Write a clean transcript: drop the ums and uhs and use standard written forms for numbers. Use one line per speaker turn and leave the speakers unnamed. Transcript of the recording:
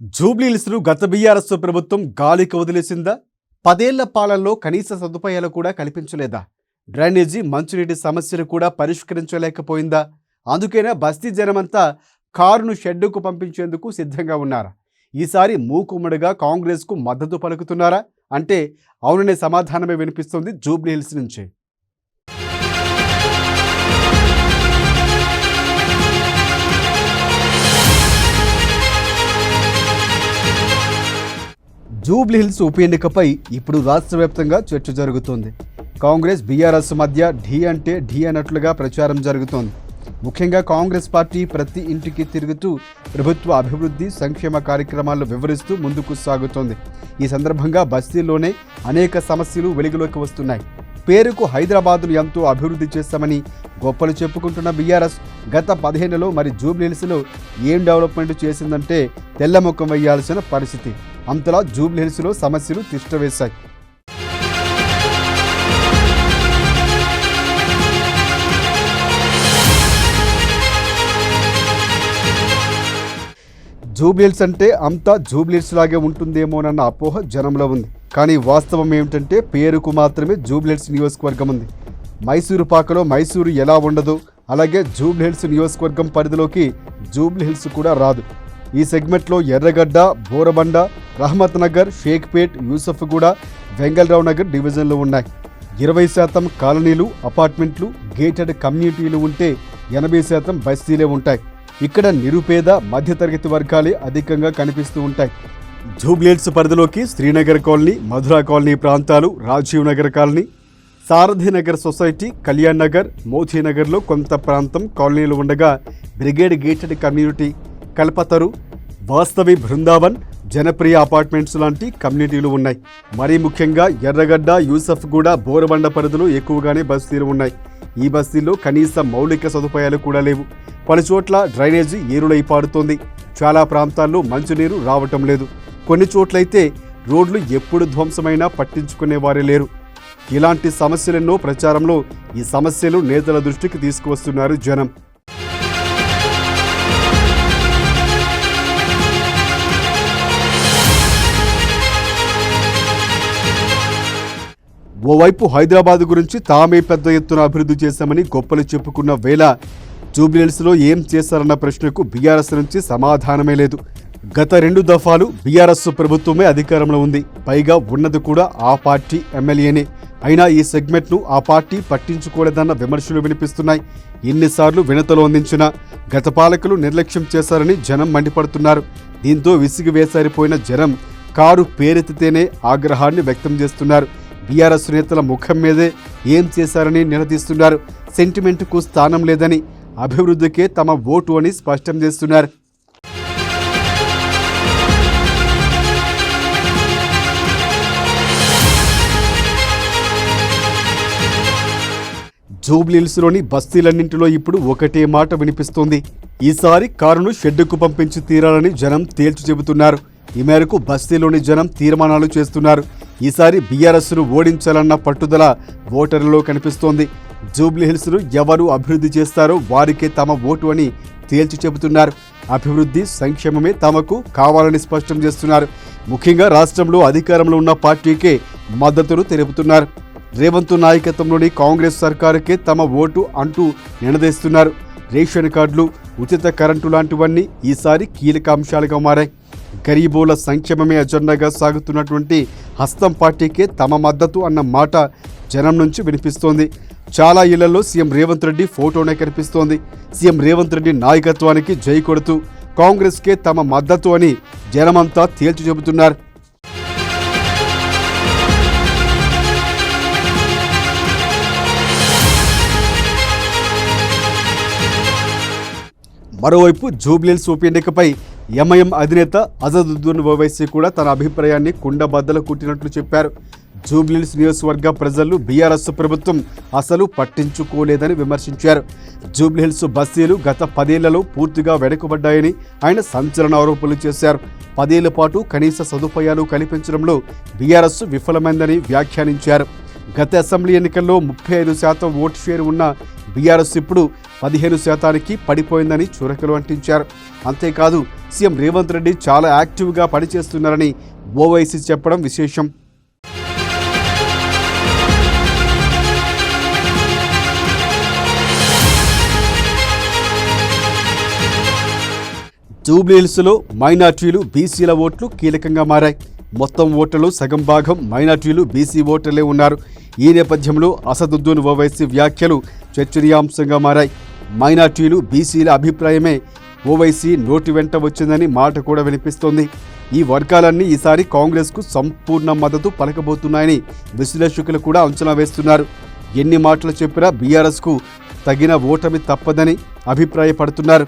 జూబ్లీహిల్స్ను గత బీఆర్ఎస్ ప్రభుత్వం గాలికి వదిలేసిందా? 10 ఏళ్ల పాలనలో కనీస సదుపాయాలు కూడా కల్పించలేదా? డ్రైనేజీ, మంచినీటి సమస్యలు కూడా పరిష్కరించలేకపోయిందా? అందుకేనా బస్తీ జనమంతా కారును షెడ్డుకు పంపించేందుకు సిద్ధంగా ఉన్నారా? ఈసారి మూకుమ్మడిగా కాంగ్రెస్కు మద్దతు పలుకుతున్నారా అంటే అవుననే సమాధానమే వినిపిస్తుంది జూబ్లీహిల్స్ నుంచి. జూబ్లీహిల్స్ ఉప ఎన్నికపై ఇప్పుడు రాష్ట్ర వ్యాప్తంగా చర్చ జరుగుతోంది. కాంగ్రెస్ బీఆర్ఎస్ మధ్య ఢీ అంటే ఢీ అన్నట్లుగా ప్రచారం జరుగుతోంది. ముఖ్యంగా కాంగ్రెస్ పార్టీ ప్రతి ఇంటికి తిరుగుతూ ప్రభుత్వ అభివృద్ధి సంక్షేమ కార్యక్రమాలను వివరిస్తూ ముందుకు సాగుతోంది. ఈ సందర్భంగా బస్తీల్లోనే అనేక సమస్యలు వెలుగులోకి వస్తున్నాయి. పేరుకు హైదరాబాద్ను ఎంతో అభివృద్ధి చేస్తామని గొప్పలు చెప్పుకుంటున్న బీఆర్ఎస్ గత 15 ఏళ్లలో మరి జూబ్లీహిల్స్లో ఏం డెవలప్మెంట్ చేసిందంటే తెల్లముఖం వేయాల్సిన పరిస్థితి. అంతలా జూబ్లీహిల్స్లో సమస్యలు తిష్టవేశాయి. జూబ్లీహిల్స్ అంటే అంతా జూబ్లీహిల్స్ లాగే ఉంటుందేమోనన్న అపోహ జనంలో ఉంది. కానీ వాస్తవం ఏమిటంటే పేరుకు మాత్రమే జూబ్లీహిల్స్ నియోజకవర్గం ఉంది. మైసూరు పాకలో మైసూరు ఎలా ఉండదో అలాగే జూబ్లీహిల్స్ నియోజకవర్గం పరిధిలోకి జూబ్లీహిల్స్ కూడా రాదు. ఈ సెగ్మెంట్లో ఎర్రగడ్డ, బోరబండ, రహమత్ నగర్, షేక్పేట్, యూసఫ్గూడ, వెంగళరావు నగర్ డివిజన్లు ఉన్నాయి. 20% కాలనీలు, అపార్ట్మెంట్లు, గేటెడ్ కమ్యూనిటీలు ఉంటే 80% బస్తీలే ఉంటాయి. ఇక్కడ నిరుపేద మధ్యతరగతి వర్గాలే అధికంగా కనిపిస్తూ ఉంటాయి. జూబ్లీహిల్స్ పరిధిలోకి శ్రీనగర్ కాలనీ, మధురా కాలనీ ప్రాంతాలు, రాజీవ్ నగర్ కాలనీ, సారథి నగర్ సొసైటీ, కళ్యాణ్ నగర్, మోతీనగర్లో కొంత ప్రాంతం కాలనీలు ఉండగా Brigade gated community, Kalpataru, Vastavi, Brindavan, Janapriya apartments లాంటి కమ్యూనిటీలు ఉన్నాయి. మరీ ముఖ్యంగా ఎర్రగడ్డ, యూసఫ్గూడ, బోరబండ పరిధిలో ఎక్కువగానే బస్తీలు ఉన్నాయి. ఈ బస్తీల్లో కనీస మౌలిక సదుపాయాలు కూడా లేవు. పలుచోట్ల డ్రైనేజీ ఏరులై పారుతోంది. చాలా ప్రాంతాల్లో మంచినీరు రావటం లేదు. కొన్ని చోట్లయితే రోడ్లు ఎప్పుడు ధ్వంసమైనా పట్టించుకునేవారే లేరు. ఇలాంటి సమస్యలెన్నో ప్రచారంలో ఈ సమస్యలు నేతల దృష్టికి తీసుకువస్తున్నారు జనం. ఓవైపు హైదరాబాద్ గురించి తామే పెద్ద ఎత్తున అభివృద్ధి చేశామని గొప్పలు చెప్పుకున్న వేళ జూబ్లీహిల్స్లో ఏం చేశారన్న ప్రశ్నకు బీఆర్ఎస్ నుంచి సమాధానమే లేదు. గత 2 దఫాలు బీఆర్ఎస్ ప్రభుత్వమే అధికారంలో ఉంది. పైగా ఉన్నది కూడా ఆ పార్టీ ఎమ్మెల్యేనే. అయినా ఈ సెగ్మెంట్ను ఆ పార్టీ పట్టించుకోలేదన్న విమర్శలు వినిపిస్తున్నాయి. ఎన్నిసార్లు వినతలు అందించినా గత పాలకులు నిర్లక్ష్యం చేశారని జనం మండిపడుతున్నారు. దీంతో విసిగి వేసారిపోయిన జనం కారు పేరెత్తితేనే ఆగ్రహాన్ని వ్యక్తం చేస్తున్నారు. బీఆర్ఎస్ నేతల ముఖం మీదే ఏం చేశారని నిలదీస్తున్నారు. సెంటిమెంట్కు స్థానం లేదని, అభివృద్ధికే తమ ఓటు అని స్పష్టం చేస్తున్నారు. జూబ్లీహిల్స్లోని బస్తీలన్నింటిలో ఇప్పుడు ఒకటే మాట వినిపిస్తోంది. ఈసారి కారును షెడ్డుకు పంపించి తీరాలని జనం తేల్చి చెబుతున్నారు. ఈ మేరకు బస్తీలోని జనం తీర్మానాలు చేస్తున్నారు. ఈసారి బీఆర్ఎస్ను ఓడించాలన్న పట్టుదల ఓటర్లలో కనిపిస్తోంది. జూబ్లీహిల్స్ను ఎవరు అభివృద్ధి చేస్తారో వారికే తమ ఓటు అని తేల్చి చెబుతున్నారు. అభివృద్ధి సంక్షేమమే తమకు కావాలని స్పష్టం చేస్తున్నారు. ముఖ్యంగా రాష్ట్రంలో అధికారంలో ఉన్న పార్టీకే మద్దతును తెలుపుతున్నారు. రేవంత్ నాయకత్వంలోని కాంగ్రెస్ సర్కారుకే తమ ఓటు అంటూ నినదేస్తున్నారు. రేషన్ కార్డులు, ఉచిత కరెంటు లాంటివన్నీ ఈసారి కీలక అంశాలుగా మారాయి. గరీబుల సంక్షేమమే అజెండాగా సాగుతున్నటువంటి హస్తం పార్టీకే తమ మద్దతు అన్న మాట జనం నుంచి వినిపిస్తోంది. చాలా ఇళ్లలో సీఎం రేవంత్ రెడ్డి ఫోటోనే కనిపిస్తోంది. సీఎం రేవంత్ రెడ్డి నాయకత్వానికి జై కొడుతూ కాంగ్రెస్కే తమ మద్దతు అని జనమంతా తేల్చి చెబుతున్నారు. మరోవైపు జూబ్లీహిల్స్ ఉప ఎన్నికపై ఎంఐఎం అధినేత అసదుద్దీన్ ఓవైసీ కూడా తన అభిప్రాయాన్ని కుండబద్దలు కుట్టినట్లు చెప్పారు. జూబ్లీహిల్స్ నియోజకవర్గ ప్రజలు బీఆర్ఎస్ ప్రభుత్వం అసలు పట్టించుకోలేదని విమర్శించారు. జూబ్లీహిల్స్ బస్తీలు గత 10 ఏళ్లలో పూర్తిగా వెనుకబడ్డాయని ఆయన సంచలన ఆరోపణలు చేశారు. 10 ఏళ్ల పాటు కనీస సదుపాయాలు కల్పించడంలో బీఆర్ఎస్ విఫలమైందని వ్యాఖ్యానించారు. గత అసెంబ్లీ ఎన్నికల్లో 35% ఓటు షేర్ ఉన్న బీఆర్ఎస్ ఇప్పుడు 15% పడిపోయిందని చురకలు అంటించారు. అంతేకాదు సీఎం రేవంత్ రెడ్డి చాలా యాక్టివ్గా పనిచేస్తున్నారని ఓవైసీ చెప్పడం విశేషం. జూబ్లీహిల్స్లో మైనార్టీలు బీసీల ఓట్లు కీలకంగా మారాయి. మొత్తం ఓట్లలో సగం భాగం మైనార్టీలు బీసీ ఓటర్లే ఉన్నారు. ఈ నేపథ్యంలో అసదుద్దీన్ ఓవైసీ వ్యాఖ్యలు చర్చనీయాంశంగా మారాయి. మైనార్టీలు బీసీల అభిప్రాయమే ఓవైసీ నోటి వెంట వచ్చిందని మాట కూడా వినిపిస్తోంది. ఈ వర్గాలన్నీ ఈసారి కాంగ్రెస్కు సంపూర్ణ మద్దతు పలకబోతున్నాయని విశ్లేషకులు కూడా అంచనా వేస్తున్నారు. ఎన్ని మాటలు చెప్పినా బీఆర్ఎస్కు తగిన ఓటమి తప్పదని అభిప్రాయపడుతున్నారు.